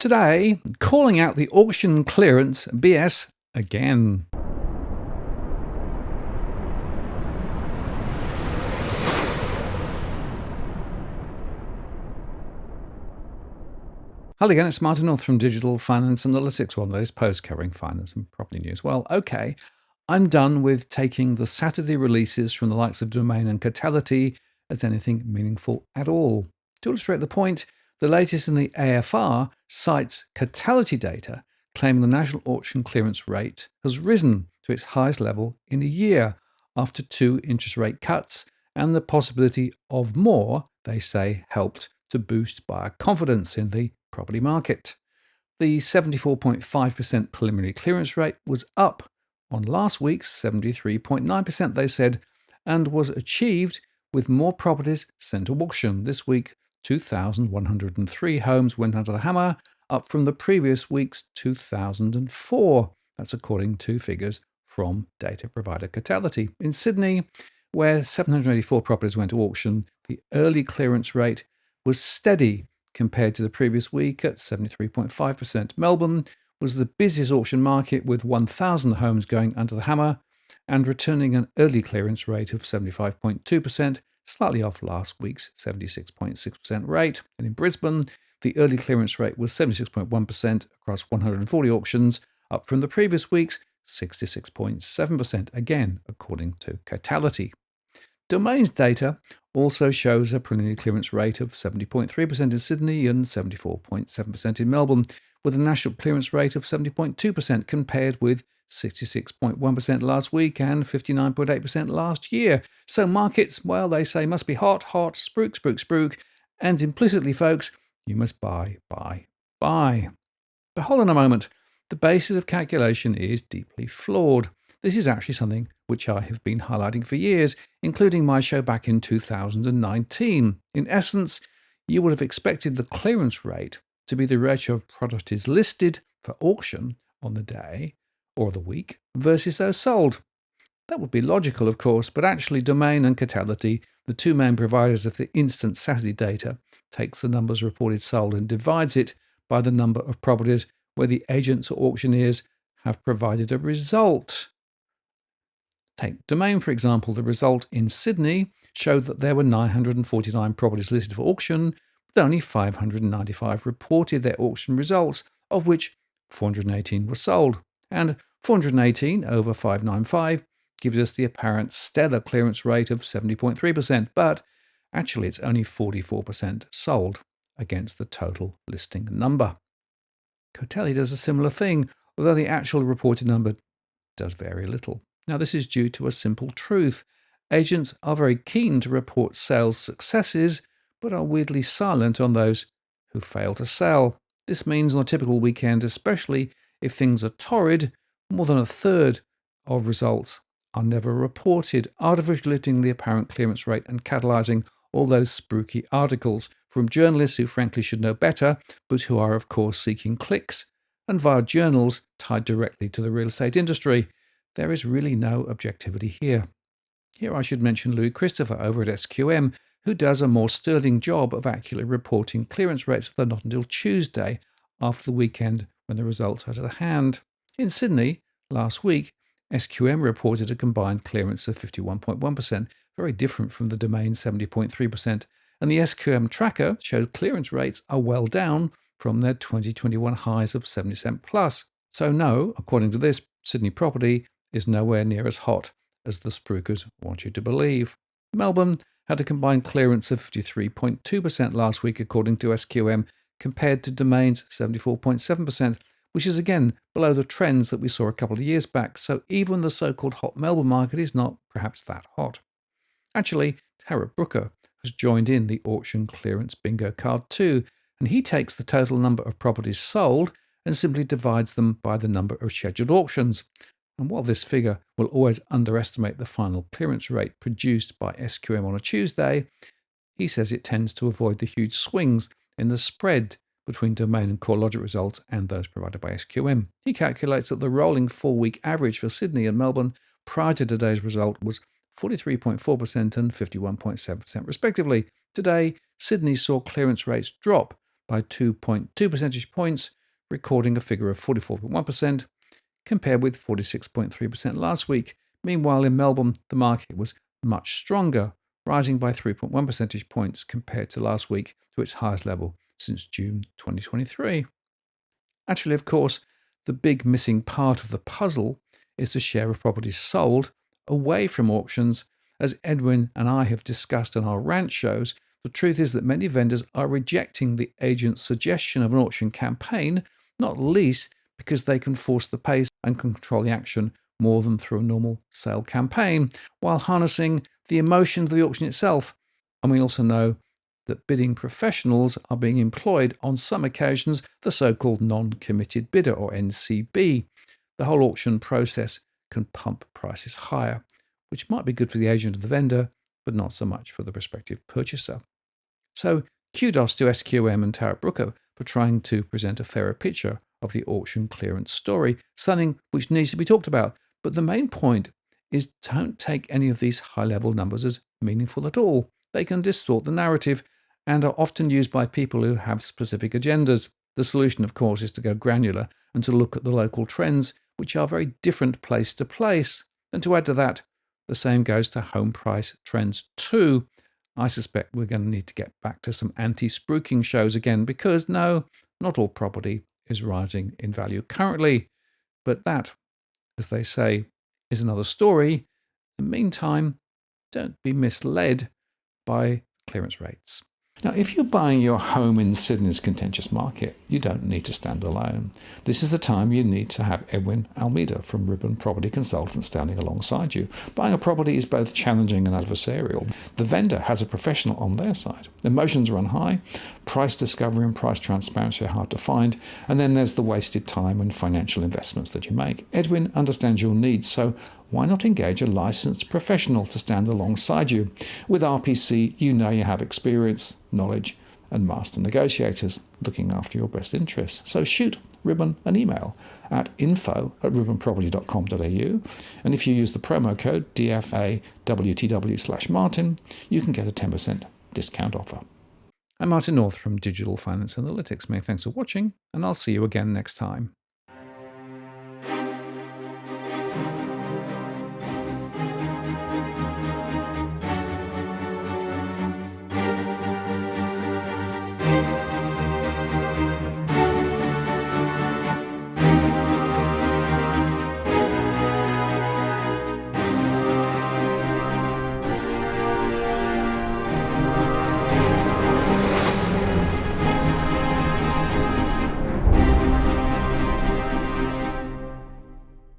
Today, calling out the auction clearance BS again. Hello again, it's Martin North from Digital Finance Analytics, one of those posts covering finance and property news. Well, okay, I'm done with taking the Saturday releases from the likes of Domain and Cotality as anything meaningful at all. To illustrate the point, the latest in the AFR cites Cotality data claiming the national auction clearance rate has risen to its highest level in a year after 2 interest rate cuts, and the possibility of more, they say, helped to boost buyer confidence in the property market. The 74.5% preliminary clearance rate was up on last week's 73.9%, they said, and was achieved with more properties sent to auction. This week, 2,103 homes went under the hammer, up from the previous week's 2,004. That's according to figures from data provider Cotality. In Sydney, where 784 properties went to auction, the early clearance rate was steady compared to the previous week at 73.5%. Melbourne was the busiest auction market with 1,000 homes going under the hammer and returning an early clearance rate of 75.2%, slightly off last week's 76.6% rate. And in Brisbane, the early clearance rate was 76.1% across 140 auctions, up from the previous week's 66.7%, again according to Cotality. Domain's data also shows a preliminary clearance rate of 70.3% in Sydney and 74.7% in Melbourne, with a national clearance rate of 70.2% compared with 66.1% last week and 59.8% last year. So markets, well, they say must be hot, spruik, and implicitly, folks, you must buy. But hold on a moment. The basis of calculation is deeply flawed. This is actually something which I have been highlighting for years, including my show back in 2019. In essence, you would have expected the clearance rate to be the ratio of properties listed for auction on the day or the week versus those sold. That would be logical, of course, but actually Domain and Cotality, the two main providers of the instant Saturday data, takes the numbers reported sold and divides it by the number of properties where the agents or auctioneers have provided a result. Take Domain, for example. The result in Sydney showed that there were 949 properties listed for auction, but only 595 reported their auction results, of which 418 were sold. And 418 over 595 gives us the apparent stellar clearance rate of 70.3%, but actually it's only 44% sold against the total listing number. Cotality does a similar thing, although the actual reported number does vary a little. Now, this is due to a simple truth. Agents are very keen to report sales successes, but are weirdly silent on those who fail to sell. This means on a typical weekend, especially if things are torrid, more than a third of results are never reported, artificially lifting the apparent clearance rate and catalysing all those spooky articles from journalists who frankly should know better, but who are of course seeking clicks, and via journals tied directly to the real estate industry. There is really no objectivity here. Here I should mention Louis Christopher over at SQM, who does a more sterling job of accurately reporting clearance rates, though not until Tuesday after the weekend when the results are to the hand. In Sydney, last week, SQM reported a combined clearance of 51.1%, very different from the Domain 70.3%, and the SQM tracker showed clearance rates are well down from their 2021 highs of 70% plus. So no, according to this, Sydney property is nowhere near as hot as the spruikers want you to believe. Melbourne had a combined clearance of 53.2% last week, according to SQM, compared to Domain's 74.7%, which is again below the trends that we saw a couple of years back. So even the so-called hot Melbourne market is not perhaps that hot. Actually, Tara Brooker has joined in the auction clearance bingo card too, and he takes the total number of properties sold and simply divides them by the number of scheduled auctions. And while this figure will always underestimate the final clearance rate produced by SQM on a Tuesday, he says it tends to avoid the huge swings in the spread between Domain and CoreLogic results and those provided by SQM. He calculates that the rolling 4-week average for Sydney and Melbourne prior to today's result was 43.4% and 51.7% respectively. Today, Sydney saw clearance rates drop by 2.2 percentage points, recording a figure of 44.1%, compared with 46.3% last week. Meanwhile, in Melbourne, the market was much stronger, rising by 3.1 percentage points compared to last week to its highest level since June 2023. Actually, of course, the big missing part of the puzzle is the share of properties sold away from auctions. As Edwin and I have discussed on our rant shows, the truth is that many vendors are rejecting the agent's suggestion of an auction campaign, not least because they can force the pace and control the action more than through a normal sale campaign, while harnessing the emotions of the auction itself. And we also know that bidding professionals are being employed on some occasions, the so-called non-committed bidder, or NCB. The whole auction process can pump prices higher, which might be good for the agent and the vendor, but not so much for the prospective purchaser. So kudos to SQM and Tarot Brooker for trying to present a fairer picture of the auction clearance story, something which needs to be talked about. But the main point is, don't take any of these high-level numbers as meaningful at all. They can distort the narrative and are often used by people who have specific agendas. The solution, of course, is to go granular and to look at the local trends, which are very different place to place. And to add to that, the same goes to home price trends too. I suspect we're going to need to get back to some anti-spruiking shows again, because no, not all property is rising in value currently. But that, as they say, is another story. In the meantime, don't be misled by clearance rates. Now, if you're buying your home in Sydney's contentious market, you don't need to stand alone. This is the time you need to have Edwin Almeida from Ribbon Property Consultants standing alongside you. Buying a property is both challenging and adversarial. The vendor has a professional on their side. Emotions run high, price discovery and price transparency are hard to find, and then there's the wasted time and financial investments that you make. Edwin understands your needs, so why not engage a licensed professional to stand alongside you? With RPC, you know you have experience, knowledge, and master negotiators looking after your best interests. So shoot Ribbon an email at info@ribbonproperty.com.au, and if you use the promo code DFAWTW/Martin, you can get a 10% discount offer. I'm Martin North from Digital Finance Analytics. Many thanks for watching, and I'll see you again next time.